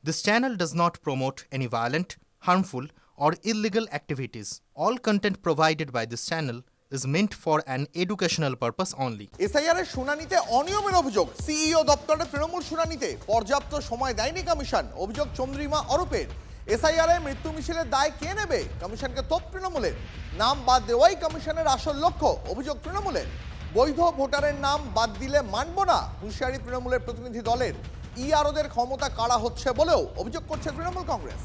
This channel does not promote any violent, harmful, or illegal activities. All content provided by this channel is meant for an educational purpose only. SIR এর শুনানিতে অনিয়মের অভিযোগ, CEO দপ্তরের তৃণমূল শুনানিতে পর্যাপ্ত সময় দেয়নি কমিশন। অভিযোগ চন্দ্রিমা অরূপের। এসআইআর এ মৃত্যু মিছিলের দায় কে নেবে? কমিশনকে তোপ তৃণমূলের। নাম বাদ দেওয়াই কমিশনের আসল লক্ষ্য, অভিযোগ তৃণমূলের। বৈধ ভোটারের নাম বাদ দিলে মানব না, হুঁশিয়ারি তৃণমূলের প্রতিনিধি দলের। ইআরওদের ক্ষমতা কাড়া হচ্ছে বলেও অভিযোগ করছে তৃণমূল কংগ্রেস।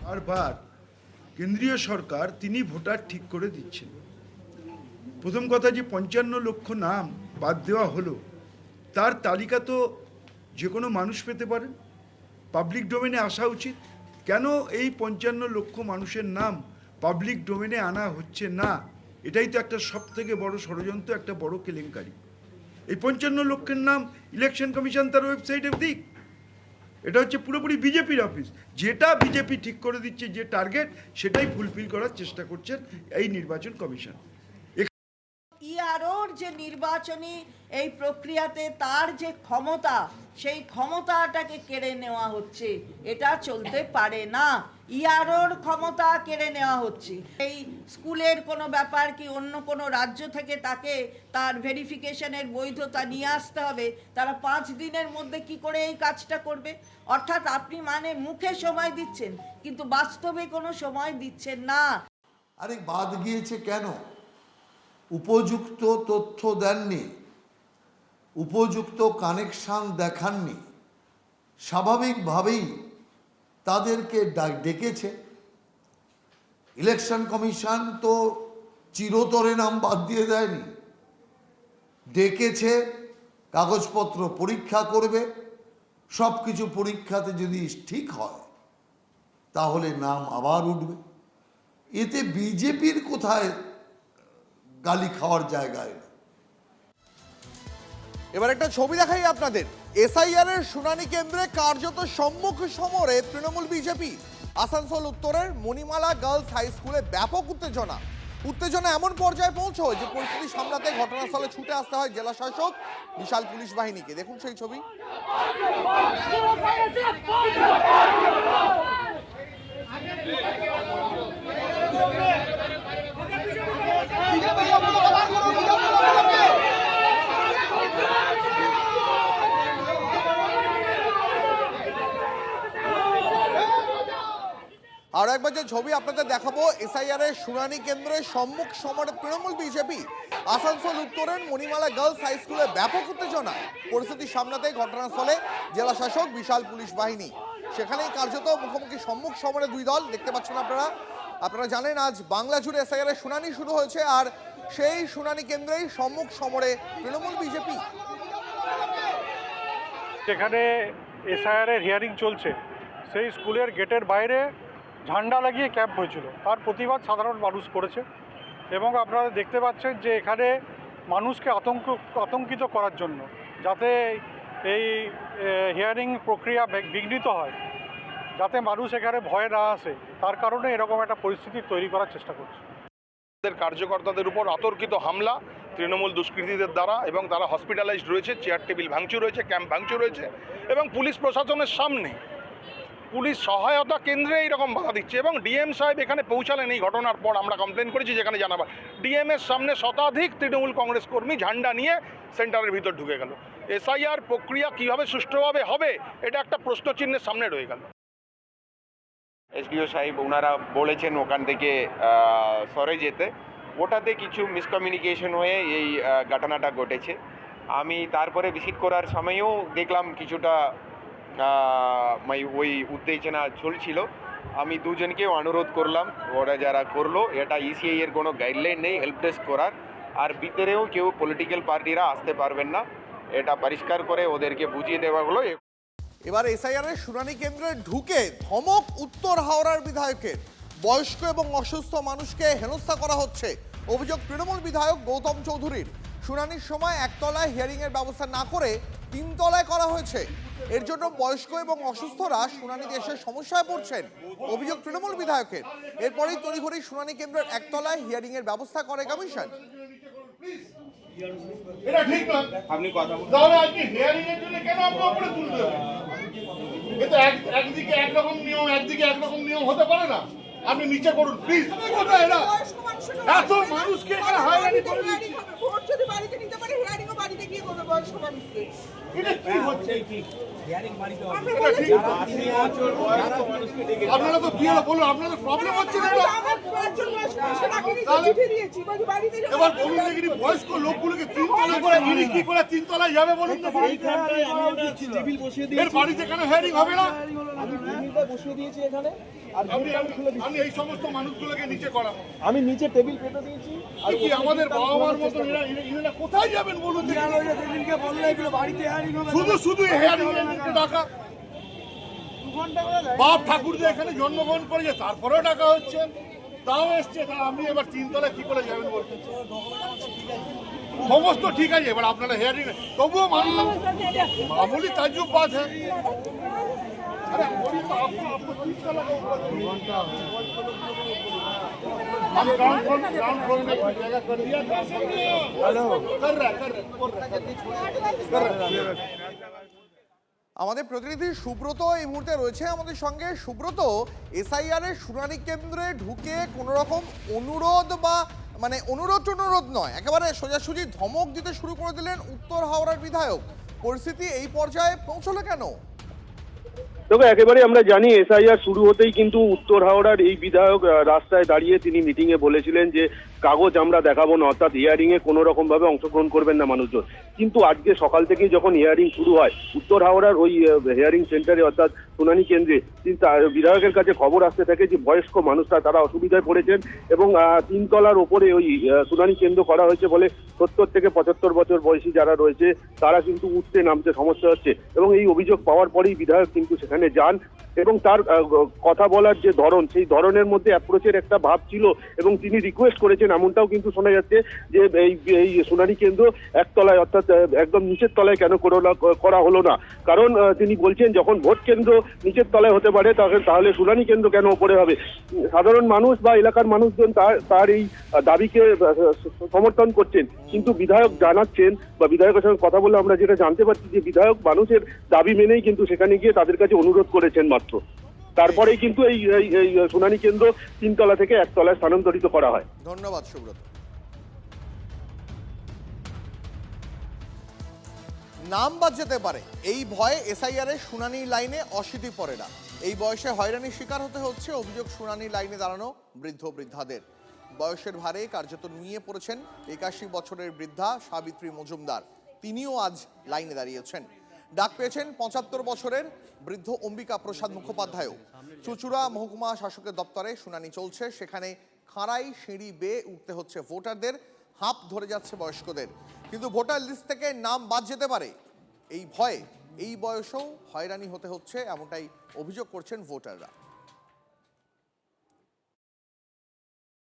বারবার কেন্দ্রীয় সরকার তিনি ভোটার ঠিক করে দিচ্ছেন। প্রথম কথা যে 55 লক্ষ নাম বাদ দেওয়া হলো, তার তালিকা তো যে কোনো মানুষ পেতে পারেন, পাবলিক ডোমেনে আসা উচিত। কেন এই 55 লক্ষ মানুষের নাম পাবলিক ডোমেনে আনা হচ্ছে না? এটাই তো একটা সবথেকে বড় ষড়যন্ত্র, একটা বড় কেলেঙ্কারি। এই 55 লক্ষের নাম ইলেকশন কমিশন তার ওয়েবসাইটে দিক। এটা হচ্ছে পুরোপুরি বিজেপির অফিস। যেটা বিজেপি ঠিক করে দিচ্ছে, যে টার্গেট, সেটাই ফুলফিল করার চেষ্টা করছেন এই নির্বাচন কমিশন। ইআরওর যে নির্বাচনী এই প্রক্রিয়াতে তার যে ক্ষমতা, সেই ক্ষমতাটাকে কেড়ে নেওয়া হচ্ছে, এটা চলতে পারে না। ইআরওর ক্ষমতা কেড়ে নেওয়া হচ্ছে। এই স্কুলের কোনো ব্যাপার কি অন্য কোনো রাজ্য থেকে তাকে তার ভেরিফিকেশনের বৈধতা নিয়ে আসতে হবে, তারা 5 দিনের মধ্যে কি করে এই কাজটা করবে? অর্থাৎ আপনি মানে মুখে সময় দিচ্ছেন কিন্তু বাস্তবে কোনো সময় দিচ্ছেন না। আরে বাদ গিয়েছে কেন? উপযুক্ত তথ্য দেননি, উপযুক্ত কানেকশন দেখাননি। স্বাভাবিকভাবেই তাদেরকে ডেকেছে। ইলেকশন কমিশন তো চিরতরে নাম বাদ দিয়ে দেয়নি, ডেকেছে, কাগজপত্র পরীক্ষা করবে। সব কিছু পরীক্ষাতে যদি ঠিক হয় তাহলে নাম আবার উঠবে। এতে বিজেপির কোথায় গালি খাওয়ার জায়গায় না। এবার একটা ছবি দেখাই আপনাদের। এসআইআর এর শুনানি কেন্দ্রে কার্যত সম্মুখ সমরে তৃণমূল বিজেপি। আসানসোল উত্তরের মণিমালা গার্লস হাই স্কুলে ব্যাপক উত্তেজনা এমন পর্যায়ে পৌঁছয় যে পরিস্থিতি সামলাতে ঘটনাস্থলে ছুটে আসতে হয় জেলা শাসক, বিশাল পুলিশ বাহিনীকে। দেখুন সেই ছবি। আর একবার যে ছবি আপনাদের দেখাবো, এসআইআর এর শুনানি কেন্দ্রের সম্মুখ সমরে তৃণমূল বিজেপি। আসানসোল উত্তরের মণিমালা গার্লস হাই স্কুলে ব্যাপক উত্তেজনা। পরিস্থিতি সামলাতে ঘটনাস্থলে জেলা শাসক, বিশাল পুলিশ বাহিনী। সেখানেই কার্যত মুখোমুখি সম্মুখ সমরে দুই দল দেখতে পাচ্ছেন আপনারা জানেন আজ বাংলা জুড়ে এসআইআর এর শুনানি শুরু হয়েছে, আর সেই শুনানি কেন্দ্রেই সম্মুখ সমরে তৃণমূল বিজেপি। যেখানে এসআইআর এর হিয়ারিং চলছে, সেই স্কুলের গেটের বাইরে ঝান্ডা লাগিয়ে ক্যাম্প হয়েছিল। তার প্রতিবাদ সাধারণ মানুষ করেছে এবং আপনারা দেখতে পাচ্ছেন যে এখানে মানুষকে আতঙ্কিত করার জন্য, যাতে এই হিয়ারিং প্রক্রিয়া বিঘ্নিত হয়, যাতে মানুষ এখানে ভয়ে না আসে, তার কারণে এরকম একটা পরিস্থিতি তৈরি করার চেষ্টা করছে। কার্যকর্তাদের উপর অতর্কিত হামলা তৃণমূল দুষ্কৃতীদের দ্বারা, এবং তারা হসপিটালাইজড রয়েছে, চেয়ার টেবিল ভাঙচুর রয়েছে, ক্যাম্প ভাঙচুর রয়েছে, এবং পুলিশ প্রশাসনের সামনে পুলিশ সহায়তা কেন্দ্রে এইরকম বাধা দিচ্ছে। এবং ডিএম সাহেব এখানে পৌঁছালেন এই ঘটনার পর। আমরা কমপ্লেন করেছি, যেখানে জানাবার ডিএমের সামনে শতাধিক তৃণমূল কংগ্রেস কর্মী ঝান্ডা নিয়ে সেন্টারের ভিতর ঢুকে গেল। এসআইআর প্রক্রিয়া কীভাবে সুষ্ঠুভাবে হবে, এটা একটা প্রশ্নচিহ্নের সামনে রয়ে গেল। এসডিও সাহেব ওনারা বলেছেন ওখান থেকে সরে যেতে, ওটাতে কিছু মিসকমিউনিকেশন হয়ে এই ঘটনাটা ঘটেছে। আমি তারপরে ভিজিট করার সময়ও দেখলাম কিছুটা ওই উত্তেজনা চলছিল। আমি দুজনকেও অনুরোধ করলাম, ওরা যারা করলো, এটা ইসিআই এর কোনো গাইডলাইন নেই হেল্প ডেস্ক করার, আর ভিতরেও কেউ পলিটিক্যাল পার্টিরা আসতে পারবেন না, এটা পরিষ্কার করে ওদেরকে বুঝিয়ে দেওয়া হলো। এবার এসআইআর এর শুনানি কেন্দ্রে ঢুকে ধমক উত্তর হাওড়ার বিধায়কের। বয়স্ক এবং অসুস্থ মানুষকে হেনস্থা করা হচ্ছে, অভিযোগ তৃণমূল বিধায়ক গৌতম চৌধুরীর। শুনানির সময় একতলায় হিয়ারিং এর ব্যবস্থা না করে 3 তলায় করা হয়েছে। এর জন্য বয়স্ক এবং অসুস্থরা শুনানিতে এসে সমস্যায় পড়ছেন, অভিযোগ তৃণমূল বিধায়কের। এরপরেই তড়িঘড়ি শুনানি কেন্দ্রের একতলায় হিয়ারিং এর ব্যবস্থা করে কমিশন। এটা ঠিক না, আপনি কথা বলুন। তাহলে আজকে হিয়ারিং এর জন্য কেন আপনি উপরে তুলতে হবে? তো একদিকে একরকম নিয়ম, একদিকে একরকম নিয়ম হতে পারে না। আপনি নিচে করুন প্লিজ। কোথায় এরা এত মানুষকে এখানে হয়রানি করে দিচ্ছে? ভোট যদি বাড়িতে নিতে পারে, হিয়ারিংও বাড়িতে গিয়ে করবে বয়স্ক মানুষকে। এটা কি হচ্ছে? আপনারা তো কি হলো বলুন, আপনাদের প্রবলেম হচ্ছে না? এবার বলুন দেখিনি বয়স্ক লোকগুলোকে তিনতলায় করে ইনি কি করে তিনতলায় যাবে বলুন তো? এর বাড়িতে কেন হেয়ারিং হবে না? আমি এই সমস্ত মানুষগুলোকে নিচে করাবো। আমি নিচে টেবিল পেতে দিয়েছি। আর কি আমাদের বাবা মার মতো এরা কোথায় যাবেন বলুন? শুধু শুধু হেয়ারিং ডাকা। বাপ ঠাকুরদের এখানে জন্মগ্রহণ করেছে, তারপরেও ডাকা হচ্ছে, তাও এসছে। আপনি এবার তিনতলায় কি করে যাবেন বলছেন? সমস্ত ঠিক আছে, এবার আপনারা হেয়ারিং তবুও মানলাম মামুলি তাজ্জুব বাত হ্যাঁ। अरे आपको तीसरा हम ग्राउंड फ्लोर में जगह कर दिया था। हेलो कर रहा আমাদের প্রতিনিধি সুব্রত এই মুহূর্তে রয়েছে আমাদের সঙ্গে। সুব্রত, এসআইআর এর শুনানি কেন্দ্রে ঢুকে কোনো রকম অনুরোধ বা মানে অনুরোধ নয়, একেবারে সোজাসুজি ধমক দিতে শুরু করে দিলেন উত্তর হাওড়ার বিধায়ক। পরিস্থিতি এই পর্যায়ে পৌঁছলো কেন? দেখো, একেবারে আমরা জানি এসআইআর শুরু হতেই কিন্তু উত্তর হাওড়ার এই বিধায়ক রাস্তায় দাঁড়িয়ে তিনি মিটিংয়ে বলেছিলেন যে কাগজ আমরা দেখাবো না, অর্থাৎ হিয়ারিংয়ে কোনো রকম ভাবে অংশগ্রহণ করবেন না মানুষজন। কিন্তু আজকে সকাল থেকেই যখন হিয়ারিং শুরু হয় উত্তর হাওড়ার ওই হিয়ারিং সেন্টারে অর্থাৎ শুনানি কেন্দ্রে, বিধায়কের কাছে খবর আসতে থাকে যে বয়স্ক মানুষরা তারা অসুবিধায় পড়েছেন এবং তিনতলার ওপরে ওই শুনানি কেন্দ্র করা হয়েছে বলে 70 থেকে 75 বছর বয়সী যারা রয়েছে তারা কিন্তু উঠতে নামতে সমস্যা হচ্ছে। এবং এই অভিযোগ পাওয়ার পরেই বিধায়ক কিন্তু সেখানে যান এবং তার কথা বলার যে ধরন, সেই ধরনের মধ্যে অ্যাপ্রোচের একটা ভাব ছিল এবং তিনি রিকোয়েস্ট করেছেন, এমনটাও কিন্তু শোনা যাচ্ছে যে এই শুনানি কেন্দ্র একতলায় অর্থাৎ একদম নিচের তলায় কেন করা হলো না। কারণ তিনি বলছেন যখন ভোট কেন্দ্র নিচের তলায় হতে পারে তাহলে শুনানি কেন্দ্র কেন উপরে হবে। সাধারণ মানুষ বা এলাকার মানুষজন তার এই দাবিকে সমর্থন করছেন, কিন্তু বিধায়ক জানাচ্ছেন বা বিধায়কের সঙ্গে কথা বলে আমরা যেটা জানতে পারছি যে বিধায়ক মানুষের দাবি মেনেই কিন্তু সেখানে গিয়ে তাদের কাছে অনুরোধ করেছেন মাত্র। তারপরেই কিন্তু এই শুনানি কেন্দ্র তিনতলা থেকে একতলায় স্থানান্তরিত করা হয়। ধন্যবাদ সুব্রত। নাম বাদ যেতে পারে এই ভয়ে এসআইআর এর শুনানি লাইনে অশীতি পড়ে না। এই বয়সে হয়রানির শিকার হতে হচ্ছে অভিযোগ শুনানি লাইনে দাঁড়ানো বৃদ্ধ বৃদ্ধাদের। বয়সের ভারে কার্যত নুয়ে পড়েছেন 81 বছরের বৃদ্ধা সাবিত্রী মজুমদার। তিনিও আজ লাইনে দাঁড়িয়েছেন। ডাক পেয়েছেন 75 বছরের বৃদ্ধ অম্বিকা প্রসাদ মুখোপাধ্যায়। চুচুড়া মহকুমা শাসকের দপ্তরে শুনানি চলছে, সেখানে খাঁড়াই সিঁড়ি বেয়ে উঠতে হচ্ছে ভোটারদের, হাঁপ ধরে যাচ্ছে বয়স্কদের। কিন্তু ভোটার লিস্ট থেকে নাম বাদ যেতে পারে এই ভয়ে এই বয়সেও হয়রানি হতে হচ্ছে, এমনটাই অভিযোগ করছেন ভোটাররা।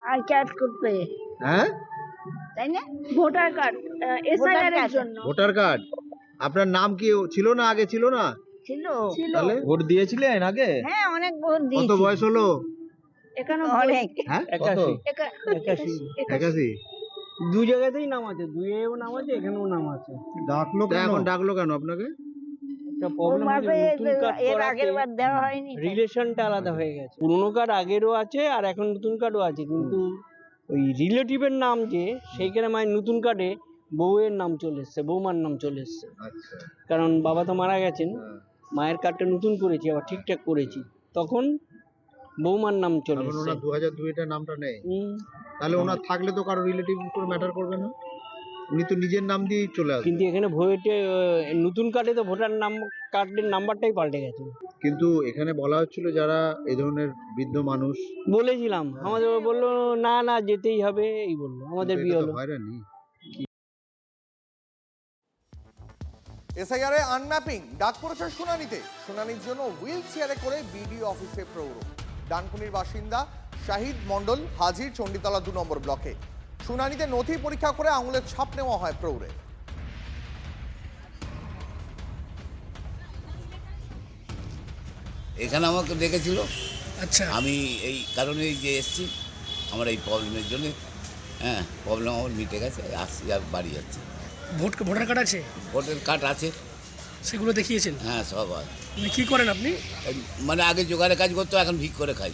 আর কার্ড করতে, হ্যাঁ তাই না? ভোটার কার্ড, এসআইআর এর জন্য। ভোটার কার্ড আপনার নাম কি ছিল না? আগে ছিল না? ছিল। তাহলে ভোট দিয়েছিলেন আগে? হ্যাঁ, অনেক ভোট দিয়েছি। কত বয়স হলো? এখানে অনেক। হ্যাঁ, 81 দু জায়গাতেই নাম আছে, দুইয়েও নাম আছে, এখানেও নাম আছে। ডাকলো কেন? এখন ডাকলো কেন আপনাকে? একটা প্রবলেম আছে, নতুন কার্ড এর আগের বার দেওয়া হয়নি, রিলেশনটা আলাদা হয়ে গেছে। পুরনো কার্ড আগেরও আছে আর এখন নতুন কার্ডও আছে, কিন্তু ওই রিলেটিভের নাম যে সেইখানে মানে নতুন কার্ডে বউয়ের নাম চলে এসছে, বৌমার নাম চলে এসছে। আচ্ছা, কারণ বাবা তো মারা গেছেন, মায়ের কার্ডটা নতুন করেছি, আবার ঠিকঠাক করেছি, তখন বৌমার নাম চলে এসছে। 2002 এর নামটা নেই, তাহলে ওনার থাকলে তো কারো রিলেটিভ কোনো ম্যাটার করবে না, উনি তো নিজের নাম দিয়েই চলে আসবে। কিন্তু এখানে ভোটে নতুন কার্ডে তো ভোটার নাম কার্ডের নাম্বারটাই পাল্টে গেছে। কিন্তু এখানে বলা হচ্ছিল যারা এই ধরনের বৃদ্ধ মানুষ, বলেছিলাম, আমাদের বললো না না যেতেই হবে, এই বললো, আমাদের বিয়ে হলো। হয়রানি। এসআইআর এ আনম্যাপিং ডাক পড়েছে শুনানিতে। শুনানির জন্য হুইল চেয়ারে করে বিডিও অফিসে প্রৌঢ়। ডানকুনির বাসিন্দা শাহিদ মণ্ডল হাজির চণ্ডীতলা 2 নম্বর ব্লকে। শুনানিতে নথি পরীক্ষা করে আঙুলের ছাপ নেওয়া হয় প্রৌঢ়ে। এখানে আমাকে ডেকেছিল। আচ্ছা, আমি এই কারণেই যে এসেছি, আমার এই প্রবলেমের জন্য। হ্যাঁ, প্রবলেম আমার মিটে গেছে, আসছি আর বাড়ি যাচ্ছি। ভোটার কার্ড আছে? ভোটার কার্ড আছে। সেগুলো দেখিয়েছেন? হ্যাঁ সব হয়। কি করেন আপনি? মানে আগে জোগাড়ে কাজ করতো, এখন ভিক করে খাই,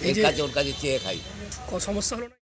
এই এর যে কাছে ওর কাছে চেয়ে খাই। সমস্যা হলো না?